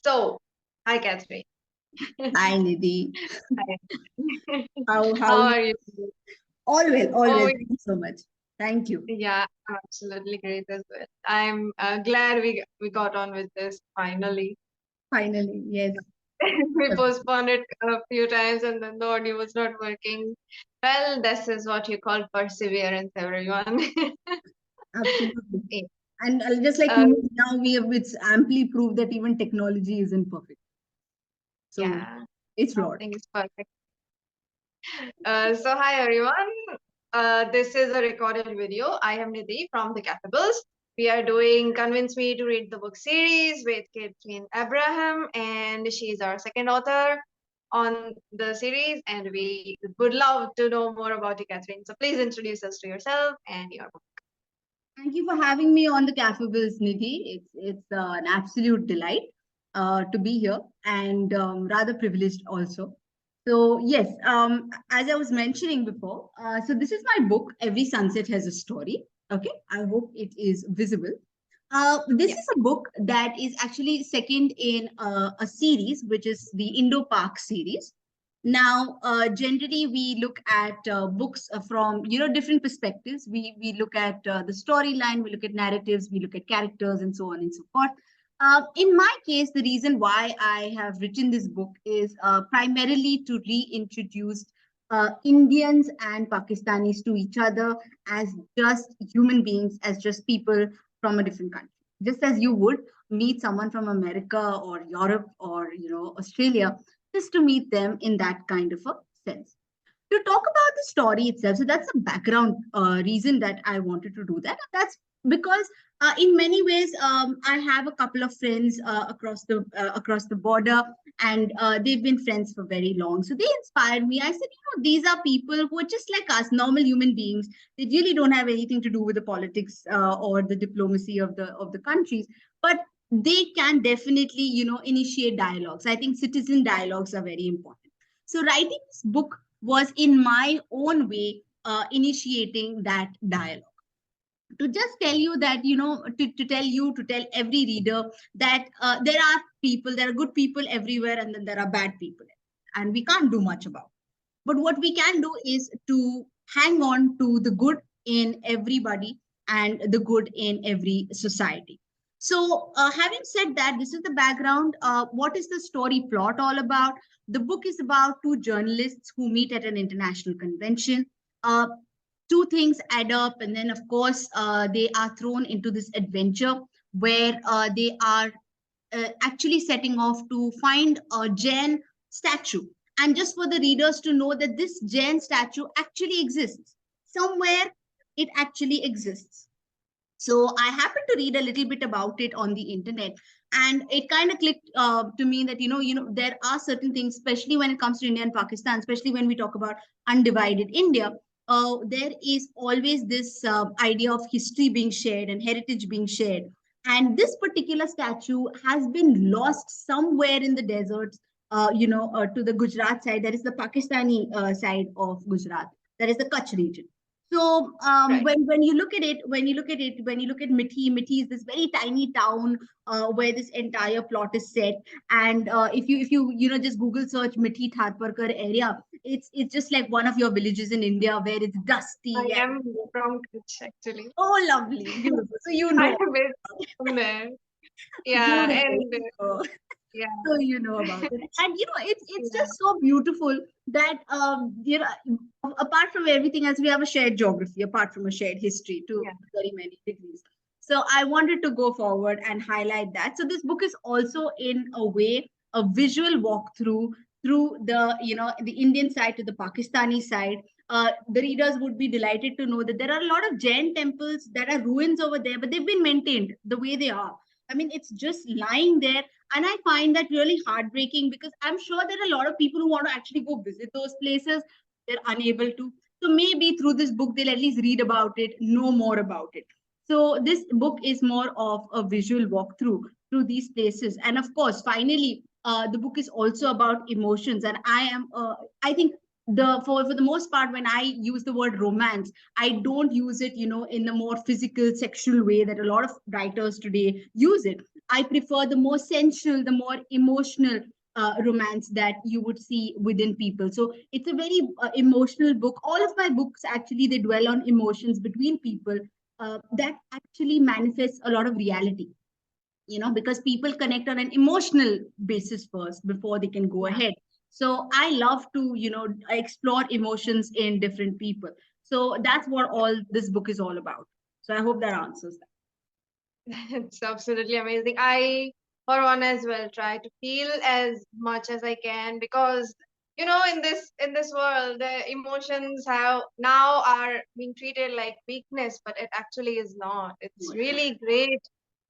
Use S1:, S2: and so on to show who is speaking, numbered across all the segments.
S1: So, hi, Catherine.
S2: Hi, Nidhi.
S1: Hi.
S2: How
S1: How
S2: you?
S1: are you today?
S2: All well, all well.
S1: Oh,
S2: Thank you so much. Thank you.
S1: yeah, I'm absolutely great as well. I'm glad we got on with this finally.
S2: Finally, yes.
S1: We postponed it a few times and then the audio was not working. Well, this is what you call perseverance, everyone.
S2: Absolutely.
S1: Yeah.
S2: And just like
S1: Uh,
S2: now, we have it's amply proved that even technology isn't perfect. So
S1: yeah,
S2: it's flawed.
S1: nothing is perfect. So hi everyone. This is a recorded video. I am Nidhi from the Capables. We are doing Convince Me to Read the Book series with Katherine Abraham, and she's our second author on the series. And we would love to know more about you, Catherine. So please introduce us to yourself and your book.
S2: Thank you for having me on the Cafe Bills, Nidhi. It's an absolute delight to be here and rather privileged also. So yes, as I was mentioning before, so this is my book. Every sunset has a story. Okay, I hope it is visible. This
S1: Yeah.
S2: is a book that is actually second in a series, which is the Indo-Pak series. Now, generally, we look at books from different perspectives. We look at the storyline, we look at narratives, we look at characters, and so on and so forth. In my case, the reason why I have written this book is primarily to reintroduce Indians and Pakistanis to each other as just human beings, as just people from a different country. Just as you would meet someone from America or Europe or Australia, just to meet them in that kind of a sense. To talk about the story itself, so that's a background reason that I wanted to do that. That's because in many ways I have a couple of friends across the border, and they've been friends for very long. So they inspired me. I said, these are people who are just like us, normal human beings. They really don't have anything to do with the politics or the diplomacy of the countries, but they can definitely initiate dialogues. I think citizen dialogues are very important. So writing this book was in my own way initiating that dialogue. To just tell you that, to tell every reader that there are good people everywhere, and then there are bad people. And we can't do much about it. But what we can do is to hang on to the good in everybody and the good in every society. So, having said that, this is the background. What is the story plot all about? The book is about two journalists who meet at an international convention. Uh, Two things add up, and then, of course, they are thrown into this adventure where they are actually setting off to find a Jain statue. And just for the readers to know that this Jain statue actually exists. Somewhere it actually exists. So I happened to read a little bit about it on the internet, and it kind of clicked to me that there are certain things, especially when it comes to India and Pakistan, especially when we talk about undivided India. There is always this idea of history being shared and heritage being shared, and this particular statue has been lost somewhere in the deserts. To the Gujarat side, that is the Pakistani side of Gujarat, that is the Kutch region. So
S1: Right.
S2: when you look at it, when you look at Mithi is this very tiny town where this entire plot is set. And if you just Google search Mithi Tharparkar area, it's just like one of your villages in India where it's
S1: I
S2: dusty and
S1: am from Kutch actually.
S2: oh lovely, beautiful. So
S1: I am based from there. Yeah,
S2: beautiful.
S1: and yeah,
S2: So you know about it, and it's
S1: yeah,
S2: just so beautiful that apart from everything else, we have a shared geography, apart from a shared history to
S1: yeah.
S2: very many degrees. So I wanted to go forward and highlight that. So this book is also in a way a visual walkthrough through the Indian side to the Pakistani side. The readers would be delighted to know that there are a lot of Jain temples that are ruins over there, but they've been maintained the way they are. I mean, it's just lying there, and I find that really heartbreaking because I'm sure there are a lot of people who want to actually go visit those places. They're unable to. So maybe through this book, they'll at least read about it, know more about it. So this book is more of a visual walkthrough through these places. And of course, finally, the book is also about emotions. And I think for the most part, when I use the word romance, I don't use it, in the more physical, sexual way that a lot of writers today use it. I prefer the more sensual, the more emotional romance that you would see within people. So it's a very emotional book. All of my books actually, they dwell on emotions between people that actually manifests a lot of reality, because people connect on an emotional basis first before they can go
S1: Yeah.
S2: ahead. So I love to explore emotions in different people. So that's what all this book is all about. So I hope that answers that.
S1: It's absolutely amazing. I, for one as well, try to feel as much as I can because in this world, the emotions have now are being treated like weakness, but it actually is not. It's really great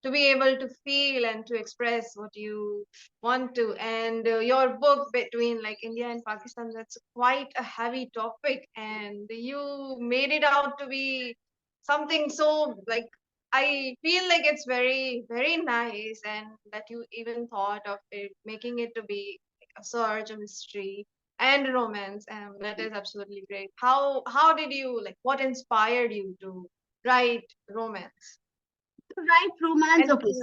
S1: to be able to feel and to express what you want to. And your book between like India and Pakistan, that's quite a heavy topic, and you made it out to be something so like I feel like it's very, very nice, and that you even thought of it, making it to be like a search, a mystery, and romance, and that is absolutely great. How did you like? What inspired you to write romance?
S2: To write romance,
S1: And
S2: okay.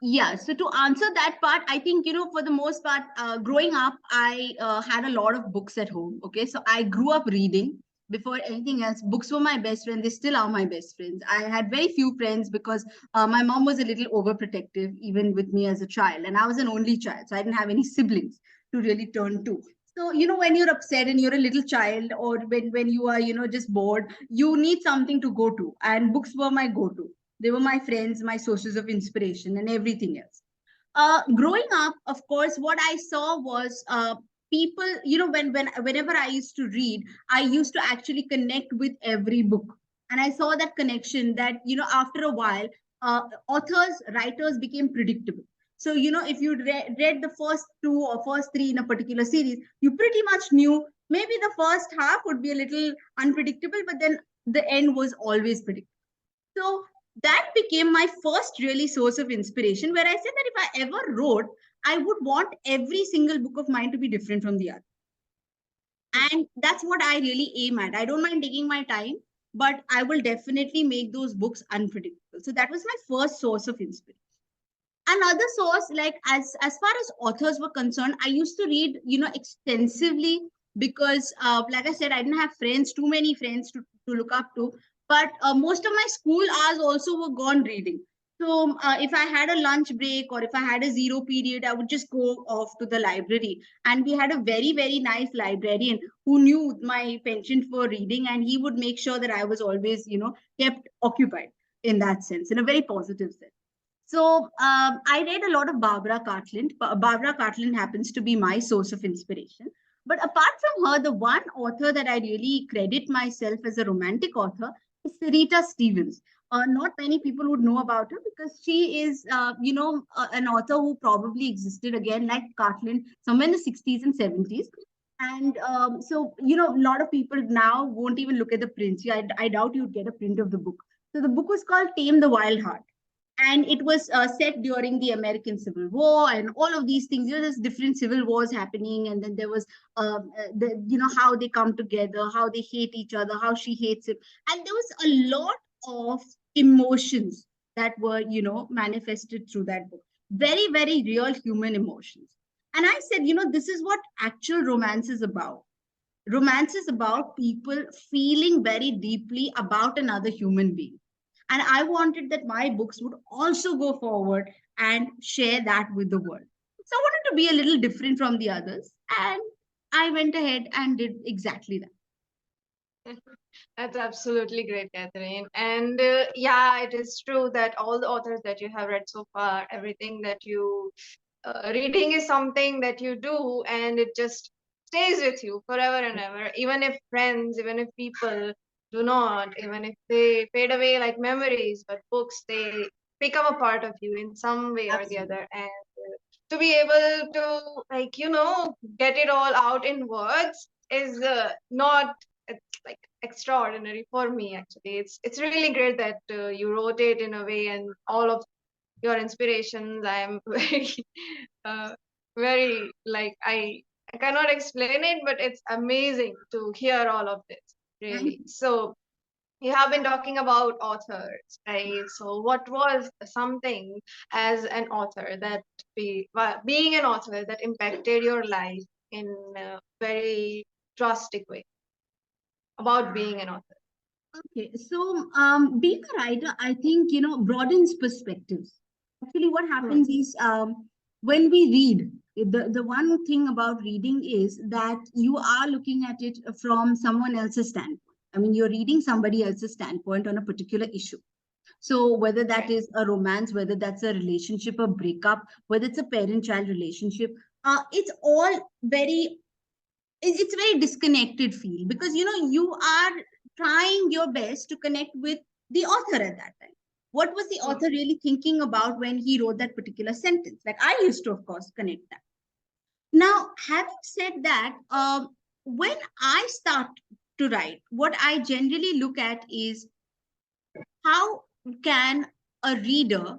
S2: Yeah, so to answer that part, I think, for the most part, growing up, I had a lot of books at home. Okay, so I grew up reading before anything else. Books were my best friend. They still are my best friends. I had very few friends because my mom was a little overprotective, even with me as a child. And I was an only child, so I didn't have any siblings to really turn to. So, when you're upset and you're a little child, or when you are, just bored, you need something to go to. And books were my go to. They were my friends, my sources of inspiration, and everything else. Growing up, of course, what I saw was people. Whenever I used to read, I used to actually connect with every book, and I saw that connection. That after a while, authors, writers became predictable. So if you read the first two or first three in a particular series, you pretty much knew maybe the first half would be a little unpredictable, but then the end was always predictable. So that became my first really source of inspiration, where I said that if I ever wrote, I would want every single book of mine to be different from the other. And that's what I really aim at. I don't mind taking my time, but I will definitely make those books unpredictable. So that was my first source of inspiration. Another source, like as far as authors were concerned, I used to read extensively, because like I said, I didn't have friends, too many friends to look up to. But most of my school hours also were gone reading. So if I had a lunch break, or if I had a zero period, I would just go off to the library. And we had a very, very nice librarian who knew my penchant for reading, and he would make sure that I was always kept occupied, in that sense, in a very positive sense. So I read a lot of Barbara Cartland. Barbara Cartland happens to be my source of inspiration. But apart from her, the one author that I really credit myself as a romantic author is Rita Stevens. Not many people would know about her, because she is, an author who probably existed again, like Cartland, somewhere in the 60s and 70s. And so, a lot of people now won't even look at the print. Yeah, I doubt you'd get a print of the book. So the book was called Tame the Wild Heart, and it was set during the American Civil War and all of these things. There's different civil wars happening, and then there was how they come together, how they hate each other, how she hates him, and there was a lot of emotions that were manifested through that book. Very, very real human emotions. And I said, this is what actual romance is about. Romance is about people feeling very deeply about another human being. And I wanted that my books would also go forward and share that with the world. So I wanted to be a little different from the others. And I went ahead and did exactly that.
S1: That's absolutely great, Catherine. And yeah, it is true that all the authors that you have read so far, everything that you reading is something that you do, and it just stays with you forever and ever. Even if friends, even if people do not, even if they fade away like memories, but books, they become a part of you in some way or the
S2: Absolutely.
S1: other. And to be able to get it all out in words is not it's like extraordinary for me. Actually, it's really great that you wrote it in a way, and all of your inspirations, I am uh, very like I cannot explain it, but it's amazing to hear all of this,
S2: Thank
S1: really.
S2: you.
S1: So You have been talking about authors, right? So, what was something as an author that being an author that impacted your life in a very drastic way about being an author?
S2: Okay, so being a writer, I think, broadens perspectives. Actually, what
S1: Hmm.
S2: happens is when we read, the one thing about reading is that you are looking at it from someone else's standpoint. I mean, you're reading somebody else's standpoint on a particular issue. So whether that
S1: Right.
S2: is a romance, whether that's a relationship, a breakup, whether it's a parent-child relationship, it's all very it's a very disconnected feel because you are trying your best to connect with the author at that time. What was the
S1: Hmm.
S2: author really thinking about when he wrote that particular sentence? Like I used to, of course, connect that. Now, having said that, when I start to write, what I generally look at is how can a reader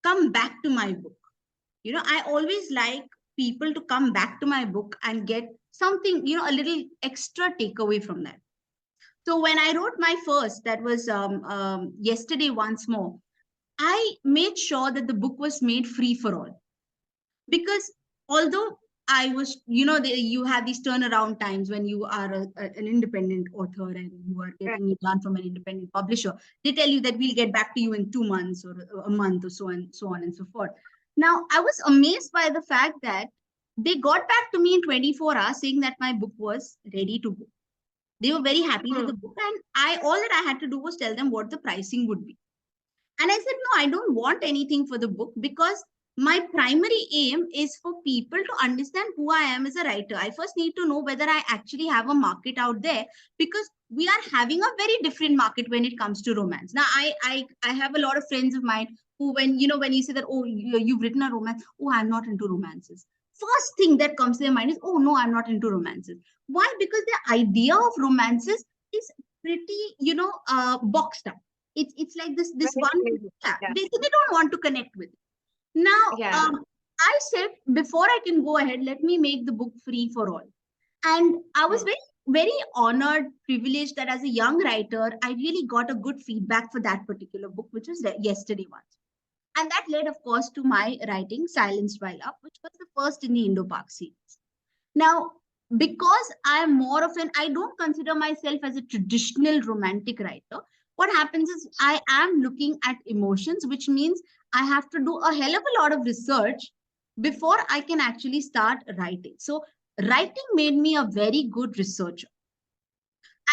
S2: come back to my book. I always like people to come back to my book and get something, a little extra takeaway from that. So when I wrote my first, that was yesterday once more, I made sure that the book was made free for all. Because although I was, you have these turnaround times when you are an independent author and you are
S1: Right.
S2: getting it done from an independent publisher. They tell you that we'll get back to you in 2 months or a month or so on and so forth. Now, I was amazed by the fact that they got back to me in 24 hours saying that my book was ready to go. They were very happy with
S1: Hmm.
S2: the book, and all that I had to do was tell them what the pricing would be. And I said, no, I don't want anything for the book because my primary aim is for people to understand who I am as a writer. I first need to know whether I actually have a market out there because we are having a very different market when it comes to romance. Now, I have a lot of friends of mine who, when you say that, oh, you've written a romance, oh, I'm not into romances. First thing that comes to their mind is, oh, no, I'm not into romances. Why? Because the idea of romances is pretty, boxed up. It's like this
S1: Very
S2: one,
S1: crazy.
S2: yeah,
S1: Yeah.
S2: they don't want to connect with it. Now,
S1: Yeah.
S2: I said, before I can go ahead, let me make the book free for all. And I was
S1: Hmm.
S2: very honored, privileged that as a young writer, I really got a good feedback for that particular book, which was yesterday once. And that led, of course, to my writing Silenced While Up, which was the first in the Indo-Pak series. Now, because I am more of an, I don't consider myself as a traditional romantic writer. What happens is I am looking at emotions, which means I have to do a hell of a lot of research before I can actually start writing. So, writing made me a very good researcher.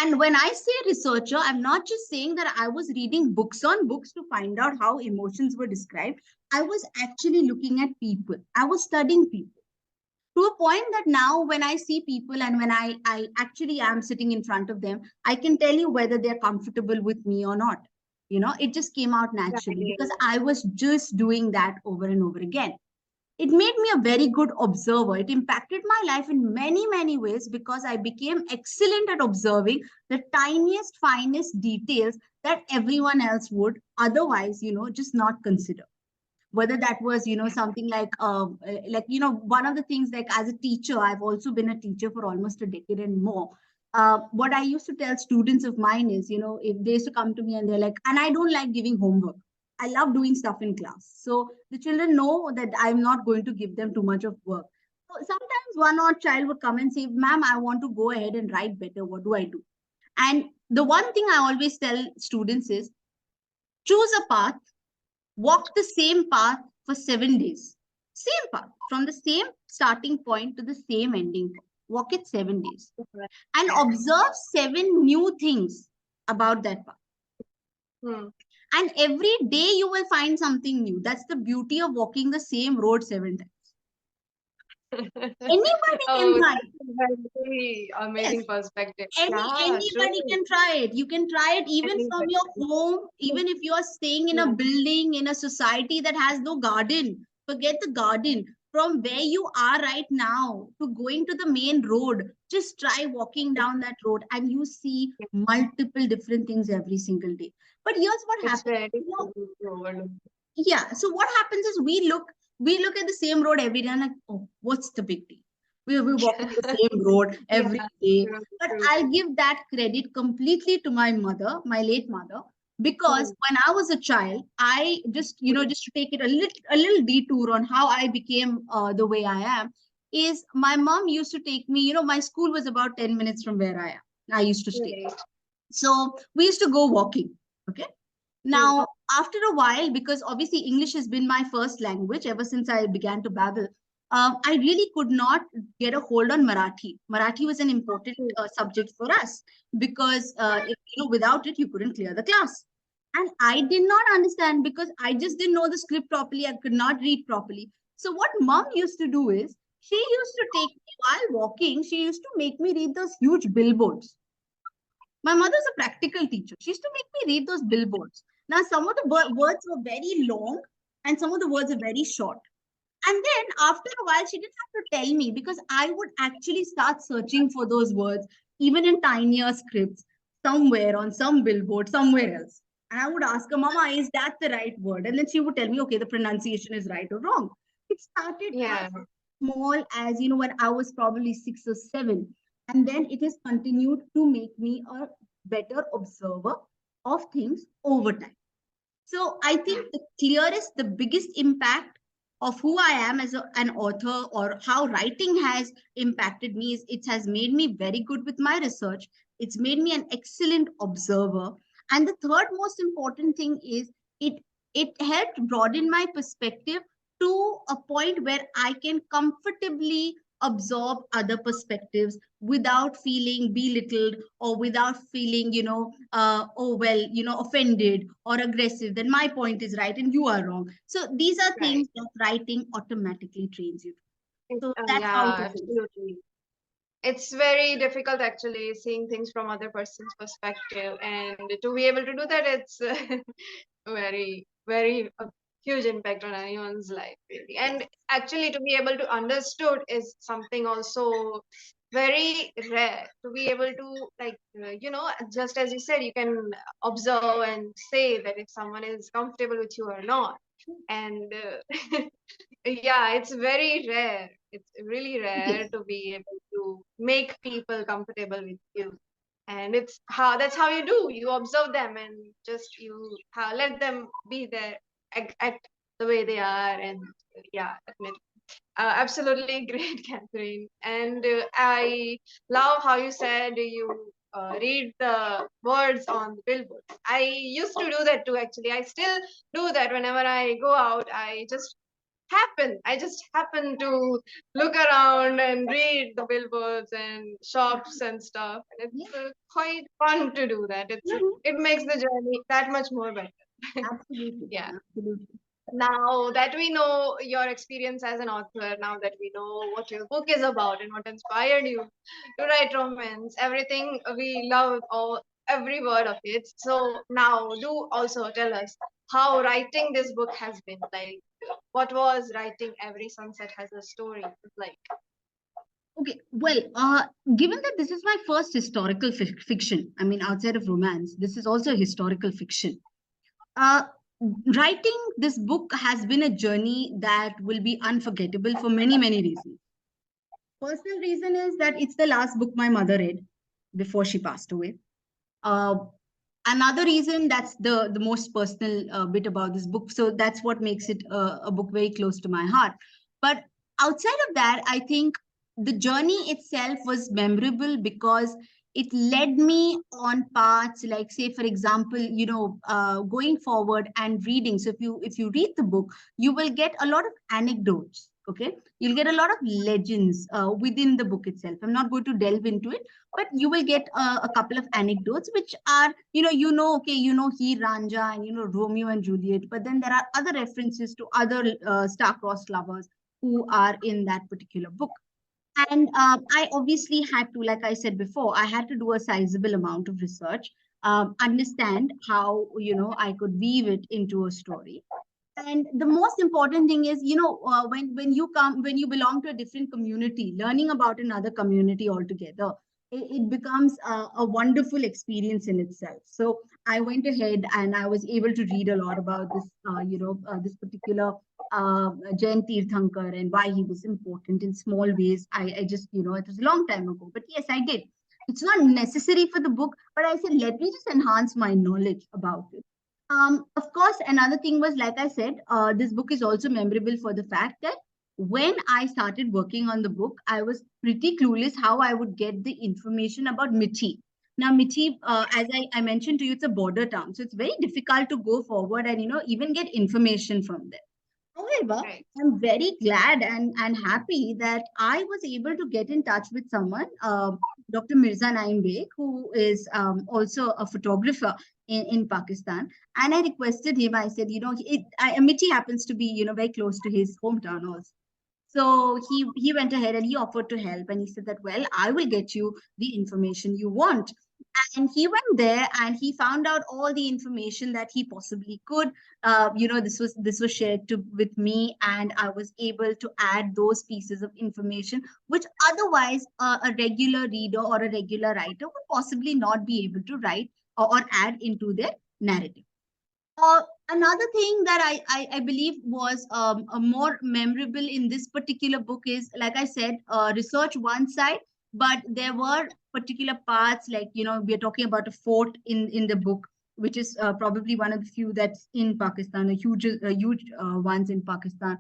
S2: And when I say researcher, I'm not just saying that I was reading books on books to find out how emotions were described. I was actually looking at people, I was studying people to a point that now when I see people and when I actually am sitting in front of them, I can tell you whether they're comfortable with me or not. It just came out naturally because
S1: Right.
S2: I was just doing that over and over again. It made me a very good observer. It impacted my life in many, many ways because I became excellent at observing the tiniest, finest details that everyone else would otherwise, just not consider. Whether that was something like one of the things, like as a teacher, I've also been a teacher for almost a decade and more. What I used to tell students of mine is, if they used to come to me and they're like, and I don't like giving homework, I love doing stuff in class, so the children know that I'm not going to give them too much of work. So sometimes one or child would come and say, ma'am, I want to go ahead and write better, what do I do? And the one thing I always tell students is, choose a path, walk the same path for 7 days. Same path, from the same starting point to the same ending point. Walk it 7 days and
S1: Right.
S2: observe 7 new things about that path.
S1: Hmm.
S2: And every day you will find something new. That's the beauty of walking the same road 7 times. Anybody can
S1: Oh,
S2: try
S1: that's
S2: it.
S1: a very
S2: Yes,
S1: amazing perspective. Yeah, true.
S2: anybody can try it. You can try it even from
S1: Anybody.
S2: your home, even if you are staying in a
S1: Yeah.
S2: building in a society that has no garden. Forget the garden. From where you are right now to going to the main road, just try walking down that road and you see multiple different things every single day. But here's what
S1: It's
S2: happens.
S1: very easy to overlook.
S2: Yeah. So what happens is we look at the same road every day and like, oh, what's the big deal? We were walking the same road
S1: Yeah,
S2: every day.
S1: true,
S2: But
S1: true.
S2: I'll give that credit completely to my mother, my late mother, because
S1: Mm,
S2: when I was a child, I just, just to take it a little detour on how I became the way I am, is my mom used to take me, my school was about 10 minutes from where I used to stay.
S1: right.
S2: So we used to go walking. Okay.
S1: Mm,
S2: Now, after a while, because obviously English has been my first language ever since I began to babble, I really could not get a hold on Marathi. Marathi was an important
S1: mm,
S2: subject for us because without it you couldn't clear the class. And I did not understand because I just didn't know the script properly. I could not read properly. So what mom used to do is she used to take me while walking. She used to make me read those huge billboards. My mother's a practical teacher. She used to make me read those billboards. Now, some of the words were very long and some of the words are very short. And then after a while, she didn't have to tell me because I would actually start searching for those words, even in tinier scripts, somewhere on some billboard, somewhere else. And I would ask her, Mama, is that the right word? And then she would tell me, okay, the pronunciation is right or wrong. It started
S1: yeah,
S2: small as, when I was probably 6 or 7. And then it has continued to make me a better observer of things over time. So I think the clearest, the biggest impact of who I am as an author or how writing has impacted me is it has made me very good with my research. It's made me an excellent observer. And the third most important thing is it it helped broaden my perspective to a point where I can comfortably absorb other perspectives without feeling belittled or without feeling, oh, well, offended or aggressive, then my point is right and you are wrong. So these are
S1: right.
S2: things that writing automatically trains you. So that's how it
S1: Yeah,
S2: is.
S1: absolutely. It's very difficult actually seeing things from other person's perspective, and to be able to do that, it's very, very a huge impact on anyone's life, really. And actually, to be able to understood is something also very rare. To be able to just as you said, you can observe and say that if someone is comfortable with you or not, and yeah, it's very rare. It's really rare
S2: Yes.
S1: to be able to make people comfortable with you. And that's how you do. You observe them and just let them be there, act the way they are. And yeah, definitely. Absolutely great, Catherine. And I love how you said you read the words on the billboard. I used to do that too, actually. I still do that whenever I go out. I just happen to look around and read the billboards and shops and stuff. And
S2: Yeah.
S1: it's quite fun to do that.
S2: Mhm.
S1: It makes the journey that much more better.
S2: Absolutely.
S1: Yeah.
S2: Absolutely.
S1: Now that we know your experience as an author, now that we know what your book is about and what inspired you to write romance, everything we love, every word of it. So now do also tell us how writing this book has been like. What was writing Every Sunset Has a Story like?
S2: Okay, well, given that this is my first historical fiction, I mean, outside of romance, this is also historical fiction. Uh, Writing this book has been a journey that will be unforgettable for many, many reasons. Personal reason is that it's the last book my mother read before she passed away. Uh, Another reason, that's the most personal bit about this book. So that's what makes it a book very close to my heart. But outside of that, I think the journey itself was memorable because it led me on paths like, say, for example, going forward and reading. So if you read the book, you will get a lot of anecdotes. Okay, you'll get a lot of legends within the book itself. I'm not going to delve into it, but you will get a couple of anecdotes which are, okay, he Ranja and Romeo and Juliet, but then there are other references to other star-crossed lovers who are in that particular book. And I obviously had to, like I said before, I had to do a sizable amount of research, understand how I could weave it into a story. And the most important thing is, when you belong to a different community, learning about another community altogether it becomes a wonderful experience in itself. So I went ahead and I was able to read a lot about this, this particular Jain Tirthankar and why he was important in small ways. I just, it was a long time ago, but yes, I did. It's not necessary for the book, but I said, let me just enhance my knowledge about it. Of course, another thing was, like I said, this book is also memorable for the fact that when I started working on the book, I was pretty clueless how I would get the information about Mithi. Now, Mithi, as I mentioned to you, it's a border town, so it's very difficult to go forward and even get information from there. However,
S1: Right.
S2: I'm very glad and happy that I was able to get in touch with someone, Dr. Mirza Naim Beg, who is also a photographer in Pakistan. And I requested him, I said, Amity happens to be, very close to his hometown also. So he went ahead and he offered to help. And he said that, well, I will get you the information you want. And he went there and he found out all the information that he possibly could. This was shared with me, and I was able to add those pieces of information which otherwise a regular reader or a regular writer would possibly not be able to write or add into their narrative. Another thing that I believe was a more memorable in this particular book is, like I said, research one side, but there were particular parts, like, we're talking about a fort in the book, which is probably one of the few that's in Pakistan, a huge ones in Pakistan.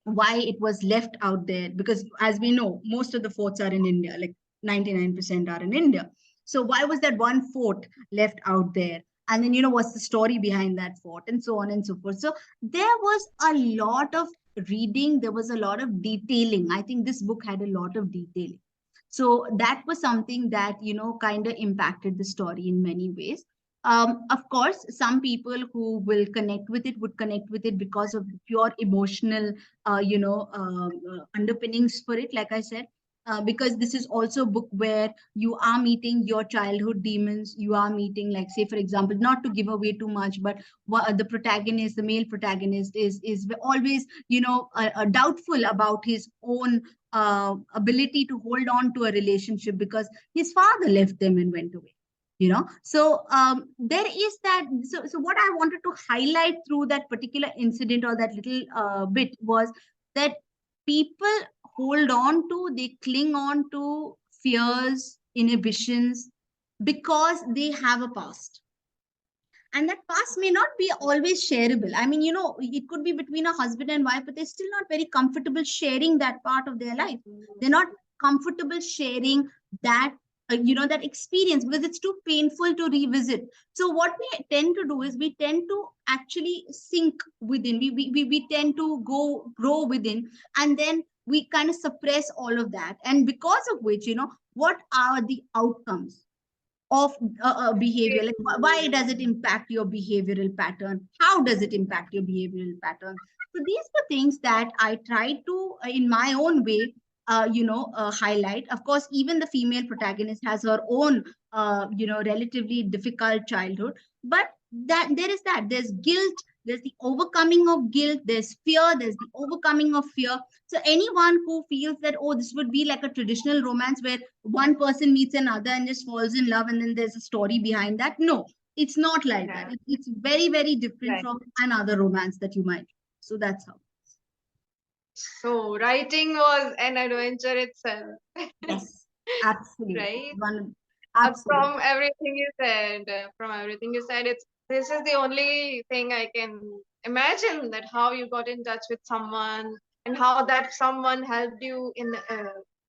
S2: Why it was left out there? Because as we know, most of the forts are in India, like 99% are in India. So why was that one fort left out there? And then, what's the story behind that fort, and so on and so forth. So there was a lot of reading, there was a lot of detailing. I think this book had a lot of detailing. So that was something that, kind of impacted the story in many ways. Of course, some people who will connect with it would connect with it because of the pure emotional underpinnings for it, like I said. Because this is also a book where you are meeting your childhood demons. You are meeting, like, say, for example, not to give away too much, but the protagonist, the male protagonist, is always, doubtful about his own ability to hold on to a relationship because his father left them and went away. So there is that. So what I wanted to highlight through that particular incident, or that little bit, was that people hold on to, they cling on to fears, inhibitions, because they have a past, and that past may not be always shareable. I mean, it could be between a husband and wife, but they're still not very comfortable sharing that part of their life. They're not comfortable sharing that, that experience, because it's too painful to revisit. So what we tend to do is we tend to actually sink within. We tend to grow within, and then we kind of suppress all of that. And because of which, what are the outcomes of behavior? Like, why does it impact your behavioral pattern? How does it impact your behavioral pattern? So these were things that I tried to, in my own way, highlight. Of course, even the female protagonist has her own, relatively difficult childhood, but that there's guilt, there's the overcoming of guilt, there's fear, there's the overcoming of fear. So anyone who feels that, oh, this would be like a traditional romance where one person meets another and just falls in love and then there's a story behind that, no, it's not like that.
S1: Yeah.
S2: It's very, very different
S1: Right.
S2: from another romance that you might. So that's how.
S1: So writing was an adventure itself.
S2: Yes, absolutely.
S1: Right?
S2: One, absolutely.
S1: From everything you said, it's this is the only thing I can imagine, that how you got in touch with someone and how that someone helped you in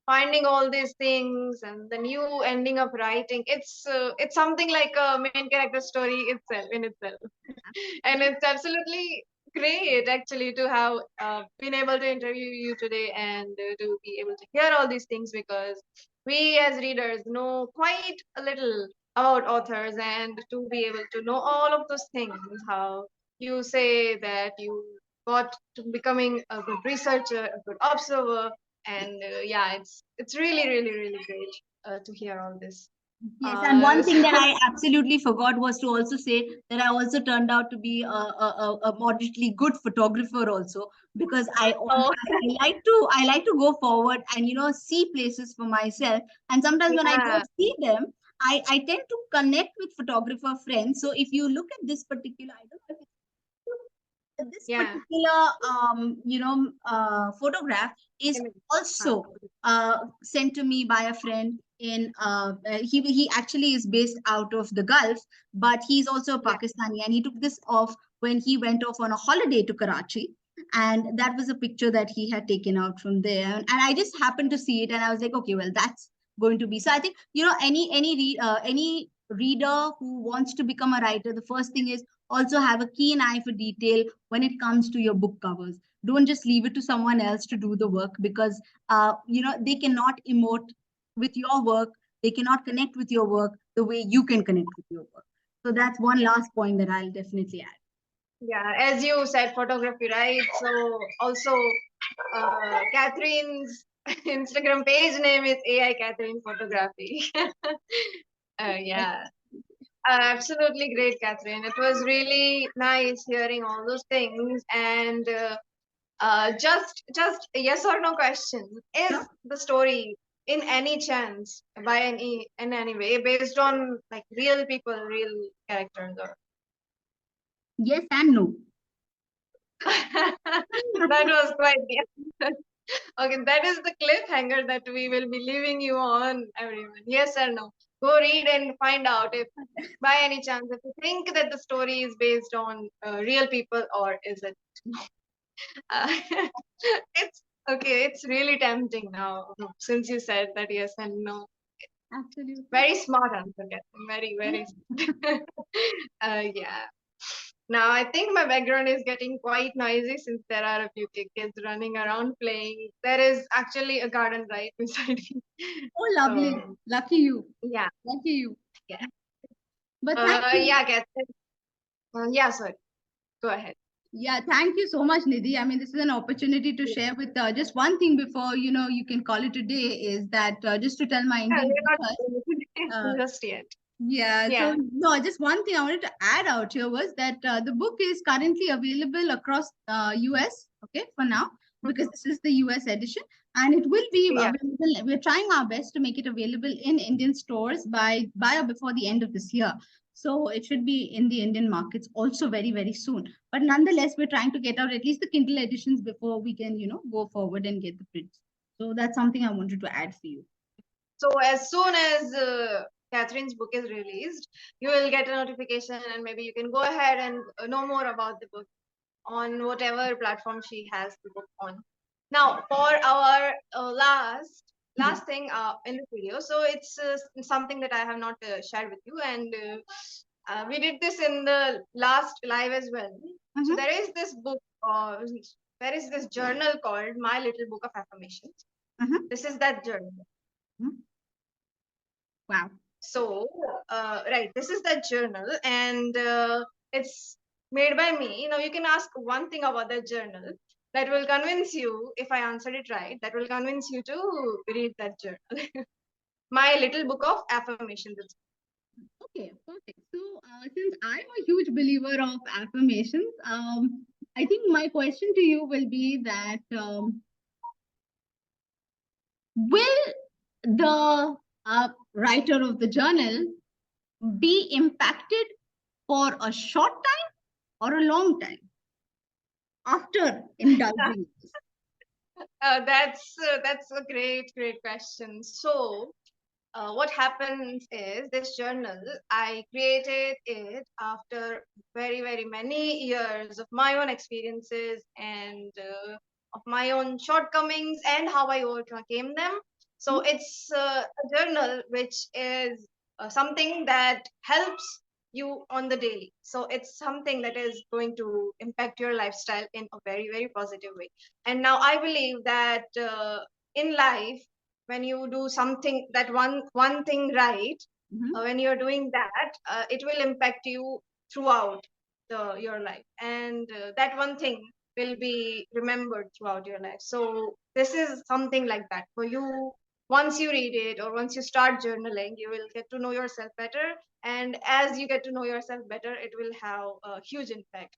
S1: finding all these things, and then you ending up writing. It's something like a main character story itself in itself. And it's absolutely great actually to have been able to interview you today, and to be able to hear all these things, because we as readers know quite a little about authors, and to be able to know all of those things, how you say that you got to becoming a good researcher, a good observer, and yeah, it's really, really, really great to hear all this.
S2: Yes, and one thing that
S1: So
S2: I absolutely forgot was to also say that I also turned out to be a moderately good photographer also, because
S1: oh
S2: I like to go forward and see places for myself. And sometimes when I go
S1: yeah,
S2: see them, I tend to connect with photographer friends. So if you look at this particular, I don't know if this
S1: yeah.
S2: particular photograph is
S1: Image.
S2: also sent to me by a friend in he actually is based out of the Gulf, but he's also a
S1: Yeah,
S2: Pakistani, and he took this off when he went off on a holiday to Karachi. And that was a picture that he had taken out from there, and I just happened to see it, and I was like, okay, well, that's going to be. So I think any reader who wants to become a writer, the first thing is also have a keen eye for detail when it comes to your book covers. Don't just leave it to someone else to do the work, because they cannot emote with your work, they cannot connect with your work the way you can connect with your work. So that's one
S1: yeah,
S2: last point that I'll definitely add.
S1: yeah. As you said, photography, right? So also, Catherine's Instagram page name is AI Catherine Photography. Yeah. Absolutely great, Catherine. It was really nice hearing all those things. And just a yes or no question:
S2: Sure.
S1: is the story in any chance, by any in any way, based on like real people, real characters, or
S2: Yes and no.
S1: that was quite the answer. Okay, that is the cliffhanger that we will be leaving you on, everyone. Yes or no? Go read and find out if, by any chance, if you think that the story is based on real people, or is it? Uh, it's okay. It's really tempting now since you said that yes and no.
S2: Absolutely.
S1: Very smart answer, Catherine. Very, very. Yeah. Now I think my background is getting quite noisy since there are a few kids running around playing. There is actually a garden right beside me.
S2: Oh, lovely.
S1: So
S2: Lucky you.
S1: yeah,
S2: Lucky you.
S1: yeah.
S2: But thank you.
S1: Yeah, Catherine. Yeah, sorry. Go ahead.
S2: Yeah, thank you so much, Nidhi. I mean, this is an opportunity to
S1: Yeah,
S2: share with just one thing before you can call it a day, is that just to tell my Indian
S1: we're not
S2: viewers. Uh,
S1: just yet.
S2: yeah, so
S1: Yeah.
S2: no, just one thing I wanted to add out here was that the book is currently available across US, okay, for now, because
S1: Mhm.
S2: this is the US edition, and it will be
S1: Yeah.
S2: available. We're trying our best to make it available in Indian stores by or before the end of this year. So it should be in the Indian markets also very, very soon. But nonetheless, we're trying to get out at least the Kindle editions before we can, go forward and get the prints. So that's something I wanted to add for you.
S1: So as soon as Catherine's book is released, you will get a notification, and maybe you can go ahead and know more about the book on whatever platform she has the book on. Now, for our
S2: Yeah.
S1: last thing in this video, so it's something that I have not shared with you, and we did this in the last live as well. So
S2: Mm-hmm.
S1: there is this book, there is this journal called My Little Book of Affirmations.
S2: Mm-hmm.
S1: This is that journal.
S2: Wow.
S1: So, right, this is the journal, and it's made by me. Now, you can ask one thing about that journal that will convince you, if I answered it right, that will convince you to read that journal. My little book of affirmations.
S2: Okay, perfect. So, since I'm a huge believer of affirmations, I think my question to you will be that will the writer of the journal be impacted for a short time or a long time after indulging this?
S1: That's a great question. So, what happens is this journal, I created it after very many years of my own experiences and of my own shortcomings and how I overcame them. So it's a journal which is something that helps you on the daily. So it's something that is going to impact your lifestyle in a very positive way. And now I believe that in life, when you do something, that one thing right,
S2: Mhm.
S1: when you're doing that, it will impact you throughout your life, and that one thing will be remembered throughout your life. So this is something like that for you. once you read it or once you start journaling, you will get to know yourself better. And as you get to know yourself better, it will have a huge impact.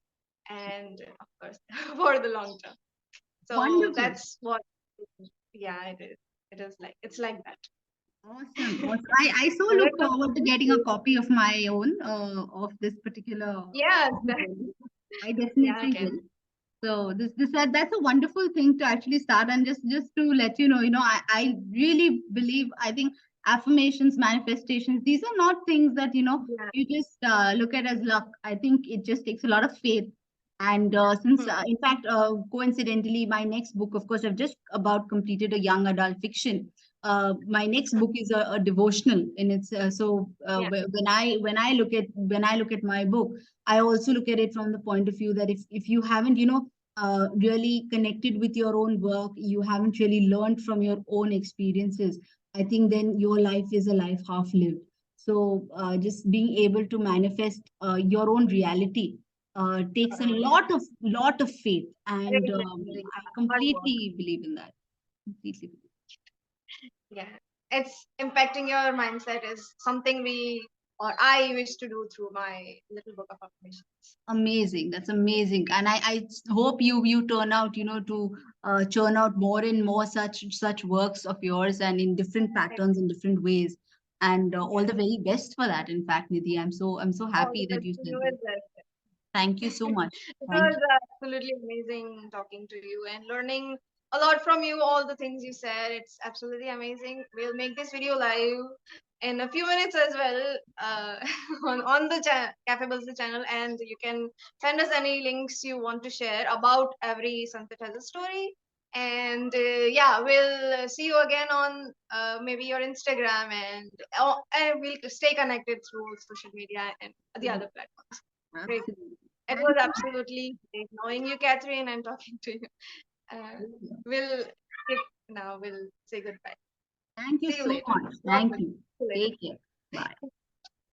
S1: And of course, for the long term. So
S2: Wonderful.
S1: that's what, yeah, it is. It is like, it's like that.
S2: Awesome. Awesome. I so
S1: So
S2: look
S1: it
S2: forward to
S1: was,
S2: getting a copy of my own of this particular
S1: yeah,
S2: novel. I
S1: yeah, I
S2: definitely
S1: can.
S2: will. So that's a wonderful thing to actually start. And just to let you know, I really believe, I think affirmations, manifestations, these are not things that
S1: Yeah.
S2: you just look at as luck. I think it just takes a lot of faith. And since
S1: Hmm.
S2: in fact, coincidentally, my next book, of course, I've just about completed a young adult fiction. My next book is a devotional, and it's
S1: Yeah.
S2: when I look at my book, I also look at it from the point of view that if you haven't, really connected with your own work, you haven't really learned from your own experiences, I think then your life is a life half lived. So just being able to manifest your own reality takes a
S1: Yeah.
S2: lot of faith, and
S1: Very necessary.
S2: I
S1: Hard work.
S2: completely believe in that. Completely believe.
S1: Yeah. It's impacting your mindset is something or I wish to do through my little book of affirmations.
S2: Amazing. That's amazing. And I hope you turn out, to churn out more and more such works of yours, and in different patterns, in different ways. And all
S1: Yeah.
S2: the very best for that. In fact, Nidhi, I'm so
S1: All the
S2: happy that
S1: best
S2: you
S1: to
S2: said
S1: you
S2: that.
S1: as well.
S2: Thank you so much.
S1: It
S2: Thank
S1: was
S2: you.
S1: absolutely amazing talking to you and learning a lot from you, all the things you said. It's absolutely amazing. We'll make this video live in a few minutes as well, on the Cafe Builds channel, and you can send us any links you want to share about every sunset has a story. And yeah, we'll see you again on maybe your Instagram, and we'll stay connected through social media and the other platforms. Great.
S2: Absolutely.
S1: It
S2: Thank
S1: was absolutely great knowing you, Catherine, and talking to you. Uh,
S2: you.
S1: we'll skip now. We'll say goodbye.
S2: Thank you
S1: See you
S2: so
S1: later.
S2: much.
S1: God
S2: Thank
S1: bless.
S2: you.
S1: See you later.
S2: Take care. Bye.